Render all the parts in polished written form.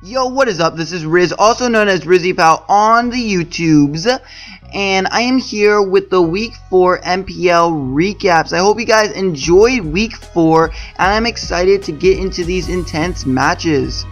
Yo, what is up? This is Riz, also known as RizzyPOW on the YouTubes, and I am here with the Week 4 MPL recaps. I hope you guys enjoyed Week 4, and I'm excited to get into these intense matches.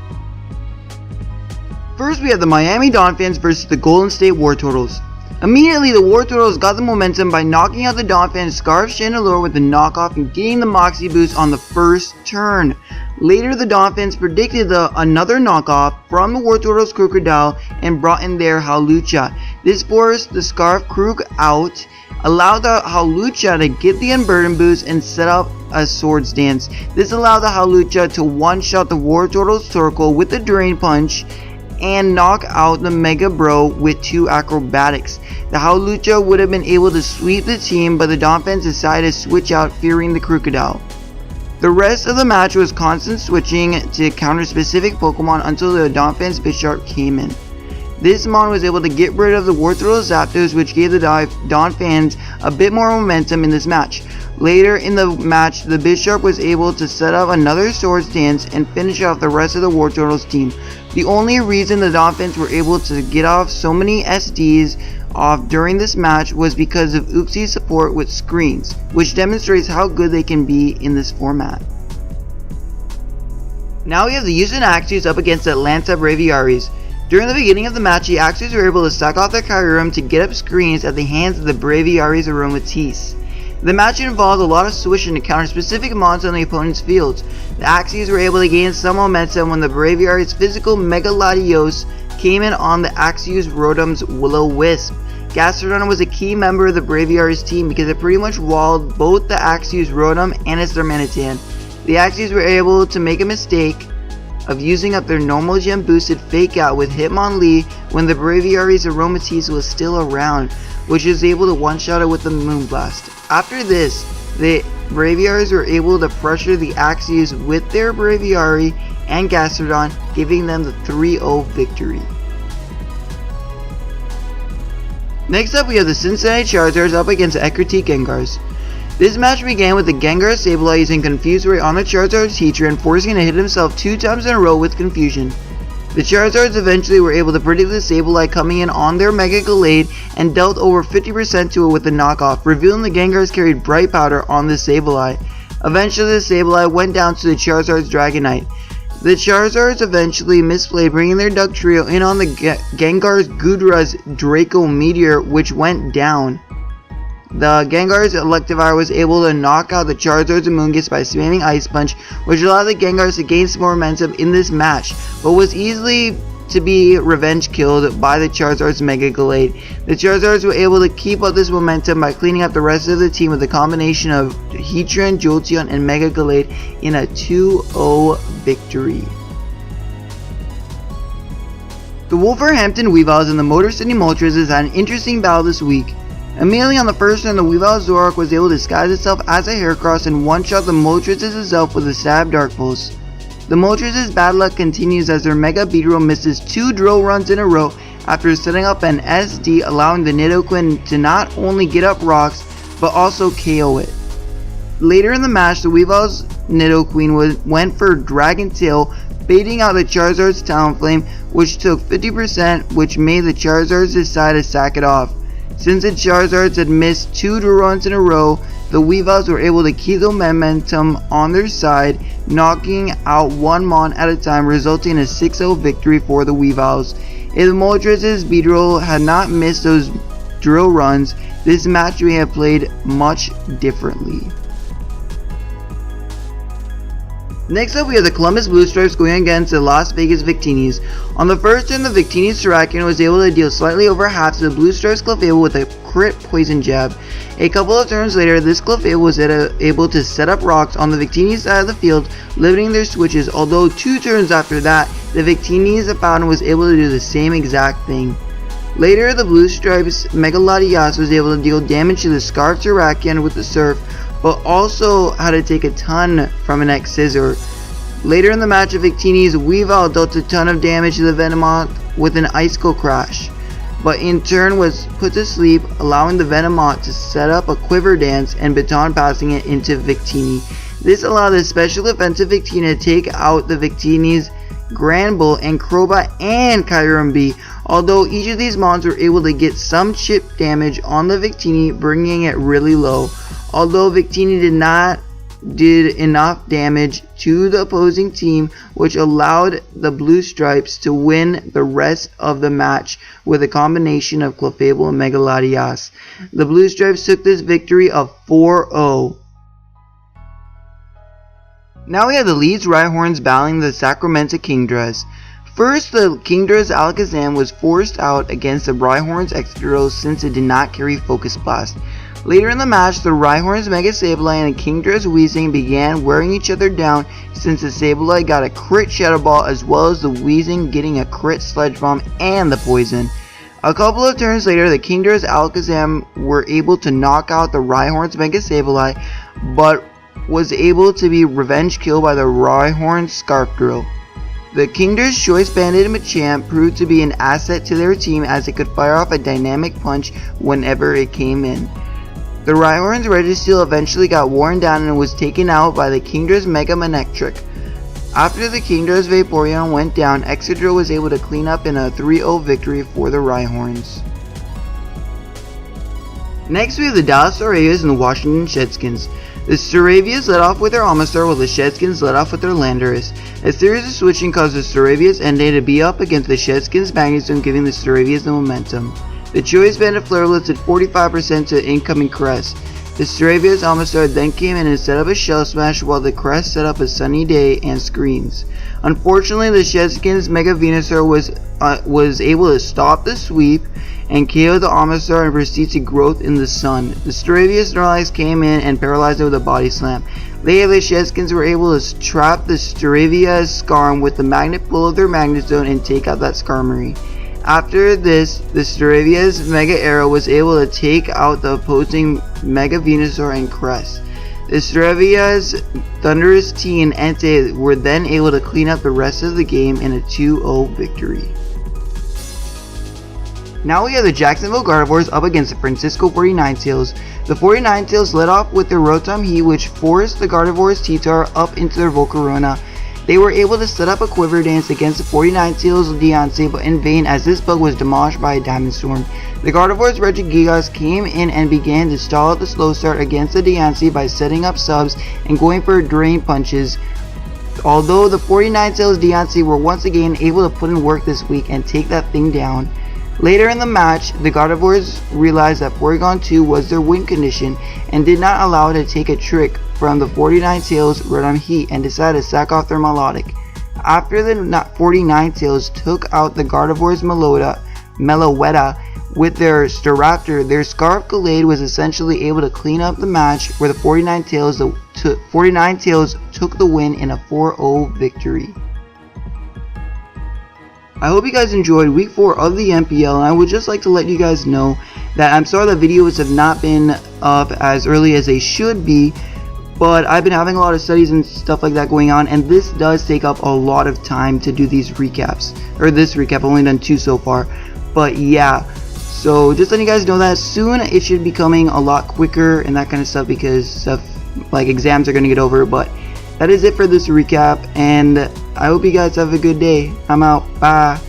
First, we have the Miami Dolphins versus the Golden State Wartortles. Immediately, the Wartortles got the momentum by knocking out the Dolphins' Scarf Chandelure with the knockoff and getting the Moxie boost on the first turn. Later, the Dolphins predicted another knockoff from the Wartortles' Crocodile and brought in their Hawlucha. This forced the Scarf Crook out, allowed the Hawlucha to get the Unburden boost and set up a Swords Dance. This allowed the Hawlucha to one-shot the Wartortles' Circle with the Drain Punch and knock out the Mega Bro with 2 acrobatics. The Hawlucha would have been able to sweep the team, but the Dolphins decided to switch out, fearing the Crocodile. The rest of the match was constant switching to counter specific Pokemon until the Dolphins Bisharp came in. This mon was able to get rid of the Wartortle Zapdos, which gave the Dolphins a bit more momentum in this match. Later in the match, the Bisharp was able to set up another Swords Dance and finish off the rest of the Wartortles team. The only reason the Dolphins were able to get off so many SDs off during this match was because of Uxie's support with screens, which demonstrates how good they can be in this format. Now we have the Houston Axios up against the Atlanta Braviaris. During the beginning of the match, the Axios were able to stack off their Kyurem to get up screens at the hands of the Braviaris Aromatisse. The match involved a lot of switching to counter specific mons on the opponent's fields. The Axios were able to gain some momentum when the Braviaris' physical Mega Latios came in on the Axios Rotom's Will-O-Wisp. Gastrodon was a key member of the Braviaris team because it pretty much walled both the Axios Rotom and its Darmanitan. The Axios were able to make a mistake of using up their normal gem boosted fake out with Hitmonlee when the Braviaris Aromatisse was still around, which was able to one-shot it with the Moonblast. After this, the Braviaris were able to pressure the Axios with their Braviary and Gastrodon, giving them the 3-0 victory. Next up, we have the Cincinnati Charizards up against the Ekritik Gengars. This match began with the Gengar Sableye using Confuse Ray on the Charizard's teacher and forcing it to hit himself 2 times in a row with Confusion. The Charizards eventually were able to predict the Sableye coming in on their Mega Gallade and dealt over 50% to it with the knockoff, revealing the Gengars carried Bright Powder on the Sableye. Eventually, the Sableye went down to the Charizard's Dragonite. The Charizards eventually misplayed, bringing their Duck Trio in on the Gengar's Goodra's Draco Meteor, which went down. The Gengar's Electivire was able to knock out the Charizard's Amoonguss by spamming Ice Punch, which allowed the Gengars to gain some more momentum in this match, but was easily to be revenge killed by the Charizard's Mega Gallade. The Charizards were able to keep up this momentum by cleaning up the rest of the team with a combination of Heatran, Jolteon, and Mega Gallade in a 2-0 victory. The Wolverhampton Weevils and the Motor City Moltres had an interesting battle this week. Immediately on the first turn, the Weevil Zoroark was able to disguise itself as a Heracross and one-shot the Moltres itself with a Stab Dark Pulse. The Moltres' bad luck continues as their Mega Beedrill misses 2 drill runs in a row after setting up an SD, allowing the Nidoqueen to not only get up rocks, but also KO it. Later in the match, the Weevil's Nidoqueen went for Dragon Tail, baiting out the Charizard's Talonflame, which took 50%, which made the Charizards decide to sack it off. Since the Charizards had missed 2 drill runs in a row, the Weevils were able to keep the momentum on their side, knocking out one mon at a time, resulting in a 6-0 victory for the Weevils. If the Moltres' Beedrill had not missed those drill runs, this match may have played much differently. Next up, we have the Columbus Blue Stripes going against the Las Vegas Victinis. On the first turn, the Victinis Terrakion was able to deal slightly over half to the Blue Stripes Clefable with a crit Poison Jab. A couple of turns later, this Clefable was able to set up rocks on the Victinis side of the field, limiting their switches, although 2 turns after that, the Victinis Fountain was able to do the same exact thing. Later, the Blue Stripes Mega Latias was able to deal damage to the Scarf Terrakion with the Surf, but also had to take a ton from an X-Scissor. Later in the match, the Victinis Weavile dealt a ton of damage to the Venomoth with an Icicle Crash, but in turn was put to sleep, allowing the Venomoth to set up a Quiver Dance and baton passing it into Victini. This allowed the special offensive Victini to take out the Victini's Granbull, and Crobat, and Kyurem B, although each of these mons were able to get some chip damage on the Victini, bringing it really low. Although Victini did enough damage to the opposing team, which allowed the Blue Stripes to win the rest of the match with a combination of Clefable and Mega Latias. The Blue Stripes took this victory of 4-0. Now we have the Leeds Rhyhorns battling the Sacramento Kingdos. First, the Kingdos Alakazam was forced out against the Rhyhorns Excadrill since it did not carry Focus Blast. Later in the match, the Rhyhorns Mega Sableye and the Kingdos Weezing began wearing each other down since the Sableye got a crit Shadow Ball as well as the Weezing getting a crit Sludge Bomb and the Poison. A couple of turns later, the Kingdos Alakazam were able to knock out the Rhyhorns Mega Sableye, but was able to be revenge killed by the Rhyhorn Scarf Drill. The Kingdos Choice Banded Machamp proved to be an asset to their team as it could fire off a dynamic punch whenever it came in. The Rhyhorn's Registeel eventually got worn down and was taken out by the Kingdos Mega Manectric. After the Kingdos Vaporeon went down, Excadrill was able to clean up in a 3-0 victory for the Rhyhorns. Next we have the Dallas Avias and the Washington Shedskins. The Staravias led off with their Omastar while the Shedskins led off with their Landorus. A series of switching caused the Staravias ending to be up against the Shedskins Magnezone, giving the Staravias the momentum. The Choice Banded Flare lifted 45% to incoming Crest. The Staravia's Omastar then came in and set up a Shell Smash while the Crest set up a Sunny Day and Screens. Unfortunately, the Shedskins Mega Venusaur was able to stop the sweep and KO the Omastar and proceed to Growth in the Sun. The Staravia's Snorlax came in and paralyzed it with a Body Slam. Later, the Shedskins were able to trap the Staravia's Skarm with the Magnet Pull of their Magnezone and take out that Skarmory. After this, the Staravia's Mega Arrow was able to take out the opposing Mega Venusaur and Crest. The Staravia's Thundurus T and Entei were then able to clean up the rest of the game in a 2-0 victory. Now we have the Jacksonville Gardevoirs up against the Francisco 49tails. The 49tails led off with their Rotom Heat, which forced the Gardevoirs T-Tar up into their Volcarona. They were able to set up a Quiver Dance against the 49tails Deontay, but in vain as this bug was demolished by a Diamond Storm. The Gardevoirs Regigigas came in and began to stall out the slow start against the Deontay by setting up subs and going for Drain Punches. Although the 49tails Deontay were once again able to put in work this week and take that thing down. Later in the match, the Gardevoirs realized that Porygon 2 was their win condition and did not allow it to take a trick from the 49tails Rotom Heat and decided to sack off their Melodic. After the 49tails took out the Gardevoirs Meloetta with their Staraptor, their Scarf Gallade was essentially able to clean up the match where the 49tails took the win in a 4-0 victory. I hope you guys enjoyed week 4 of the MPL, and I would just like to let you guys know that I'm sorry that videos have not been up as early as they should be, but I've been having a lot of studies and stuff like that going on, and this does take up a lot of time to do these recaps, or this recap. I've only done 2 so far, but yeah, so just letting you guys know that soon it should be coming a lot quicker and that kind of stuff, because stuff like exams are going to get over. But that is it for this recap, and I hope you guys have a good day. I'm out. Bye.